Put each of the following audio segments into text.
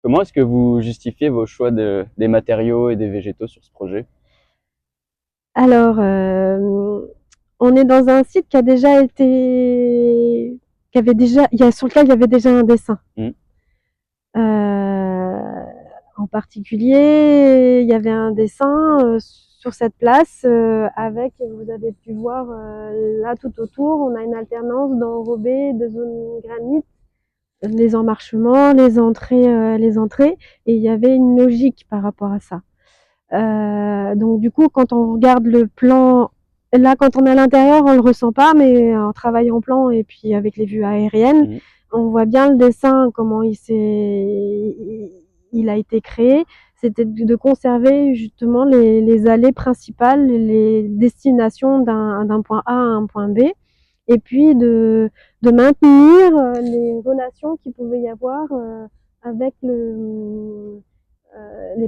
Comment est-ce que vous justifiez vos choix des matériaux et des végétaux sur ce projet? Alors, on est dans un site qui a déjà qui avait déjà, sur lequel il y avait déjà un dessin. Mmh. En particulier, il y avait un dessin sur cette place avec, vous avez pu voir là tout autour, on a une alternance d'enrobés, de zones granit, les emmarchements, les entrées, et il y avait une logique par rapport à ça. Donc du coup, quand on regarde le plan, là, quand on est à l'intérieur, on le ressent pas, mais en travaillant en plan et puis avec les vues aériennes, Mmh. on voit bien le dessin, comment il a été créé. C'était de conserver justement les allées principales, les destinations d'un point A à un point B, et puis de maintenir les relations qu'il pouvait y avoir avec les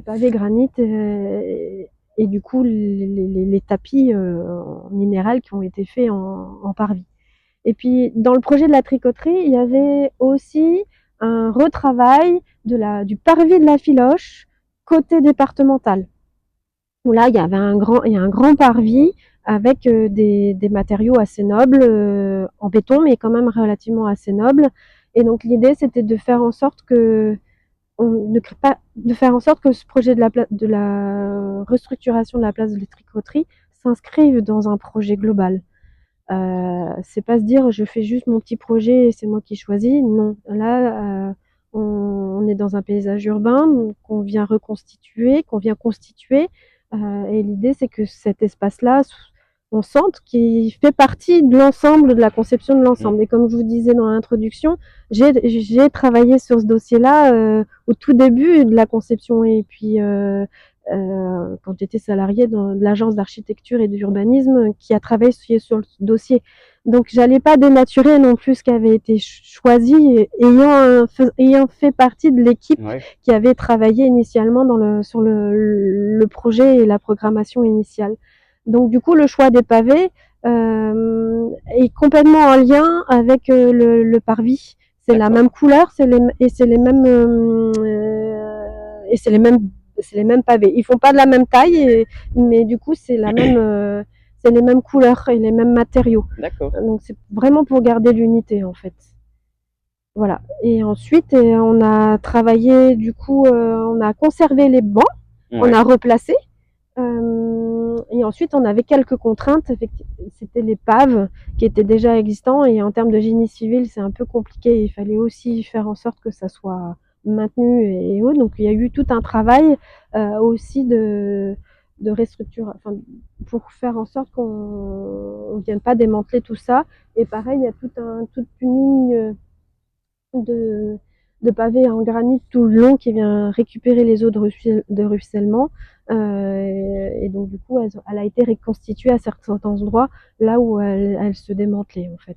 pavés granit et du coup les tapis en minéral qui ont été faits en parvis. Et puis dans le projet de la tricoterie, il y avait aussi un retravail du parvis de la Filoche côté départemental. Où là, il y a un grand parvis avec des matériaux assez nobles, en béton, mais quand même relativement assez nobles. Et donc l'idée, c'était de faire en sorte que on ne crée pas, de faire en sorte que ce projet de la restructuration de la place de la tricoterie s'inscrive dans un projet global. C'est pas se dire je fais juste mon petit projet et c'est moi qui choisis. Non, là, on est dans un paysage urbain qu'on vient reconstituer, qu'on vient constituer. Et l'idée, c'est que cet espace-là, on sente qu'il fait partie de l'ensemble, de la conception de Mmh. l'ensemble. Et comme je vous disais dans l'introduction, j'ai travaillé sur ce dossier-là au tout début de la conception. Et puis, quand j'étais salariée dans l'agence d'architecture et d'urbanisme qui a travaillé sur le dossier. Donc, j'allais pas dénaturer non plus ce qui avait été choisi, ayant fait partie de l'équipe Ouais. qui avait travaillé initialement sur le projet et la programmation initiale. Donc, du coup, le choix des pavés est complètement en lien avec le parvis. C'est la D'accord. même couleur, c'est les mêmes c'est les mêmes pavés. Ils font pas de la même taille, mais du coup c'est les mêmes couleurs et les mêmes matériaux. D'accord. Donc c'est vraiment pour garder l'unité en fait. Voilà. Et ensuite on a travaillé du coup, on a conservé les bancs, on Ouais. a replacé. Et ensuite on avait quelques contraintes. C'était les paves qui étaient déjà existants et en termes de génie civil c'est un peu compliqué. Il fallait aussi faire en sorte que ça soit maintenu et autres. Donc il y a eu tout un travail aussi de restructuration, enfin, pour faire en sorte qu'on ne vienne pas démanteler tout ça. Et pareil, il y a toute une ligne de, de pavés en granit tout le long qui vient récupérer les eaux de ruissellement. Et donc, du coup, elle a été reconstituée à certains endroits, là où elle se démantelait, en fait.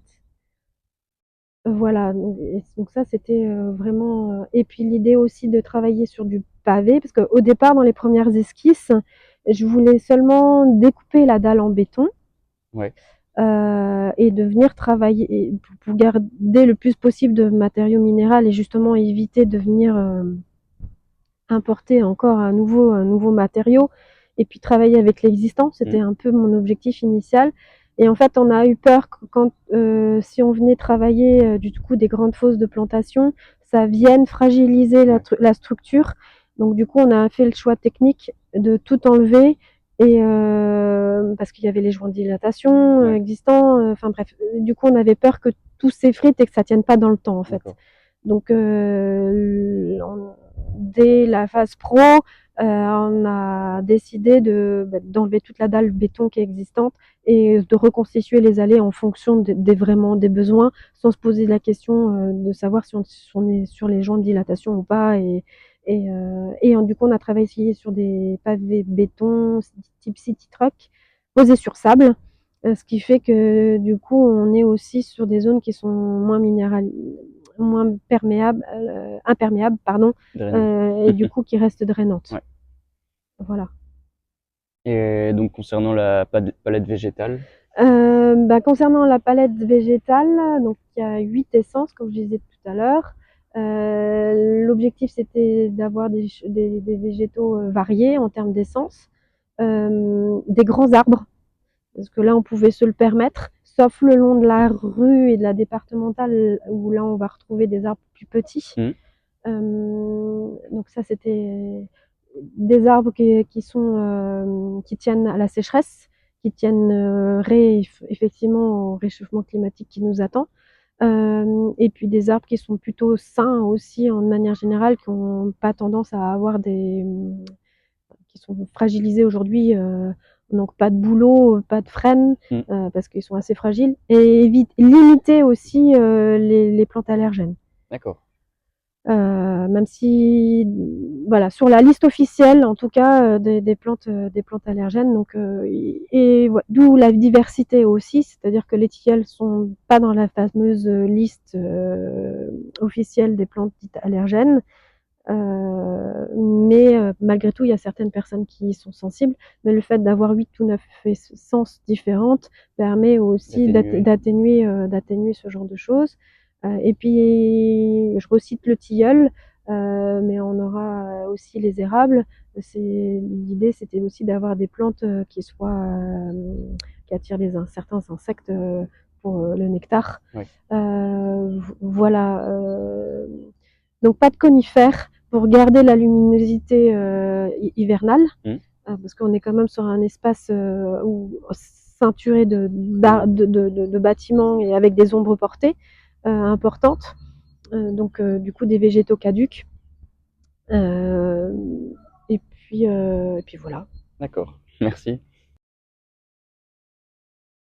Voilà, donc ça, c'était vraiment. Et puis, l'idée aussi de travailler sur du pavé, parce qu'au départ, dans les premières esquisses, je voulais seulement découper la dalle en béton Ouais. et de venir travailler pour garder le plus possible de matériaux minéraux et justement éviter de venir importer encore un nouveau matériau et puis travailler avec l'existant. Mmh. C'était un peu mon objectif initial. Et en fait, on a eu peur que si on venait travailler du coup des grandes fosses de plantation, ça vienne fragiliser Ouais. la structure. Donc du coup, on a fait le choix technique de tout enlever et parce qu'il y avait les joints de dilatation Ouais. existants. Enfin bref, du coup, on avait peur que tout s'effrite et que ça tienne pas dans le temps en fait. D'accord. Donc dès la phase pro, on a décidé d'enlever toute la dalle béton qui est existante et de reconstituer les allées en fonction vraiment des besoins, sans se poser la question de savoir si on est sur les joints de dilatation ou pas. Du coup, on a travaillé sur des pavés béton type City Truck posés sur sable, ce qui fait que du coup, on est aussi sur des zones qui sont moins imperméables, pardon, Drainage. et du coup qui restent drainantes. Ouais. Voilà. Et donc concernant la palette végétale? Concernant la palette végétale, donc il y a 8 essences, comme je disais tout à l'heure. L'objectif, c'était d'avoir des végétaux variés en termes d'essence, des grands arbres, parce que là, on pouvait se le permettre, sauf le long de la rue et de la départementale, où là, on va retrouver des arbres plus petits. Mmh. Donc ça, c'était des arbres qui tiennent à la sécheresse, qui tiennent effectivement au réchauffement climatique qui nous attend. Et puis des arbres qui sont plutôt sains aussi, en manière générale, qui n'ont pas tendance à avoir qui sont fragilisés aujourd'hui, donc pas de bouleau, pas de frêne, Mmh. parce qu'ils sont assez fragiles, et limiter aussi les plantes allergènes. D'accord. Même si, voilà, sur la liste officielle, en tout cas, des plantes allergènes. Donc, d'où la diversité aussi, c'est-à-dire que les tilleuls sont pas dans la fameuse liste officielle des plantes dites allergènes. Mais malgré tout, il y a certaines personnes qui y sont sensibles. Mais le fait d'avoir 8 ou 9 essences différentes permet aussi d'atténuer ce genre de choses. Et puis, je recite le tilleul, mais on aura aussi les érables. L'idée, c'était aussi d'avoir des plantes qui attirent certains insectes pour le nectar. Oui. Voilà. Donc pas de conifères pour garder la luminosité hivernale, parce qu'on est quand même sur un espace ceinturé de bâtiments et avec des ombres portées importantes. Donc du coup des végétaux caducs. Et puis voilà. D'accord, merci.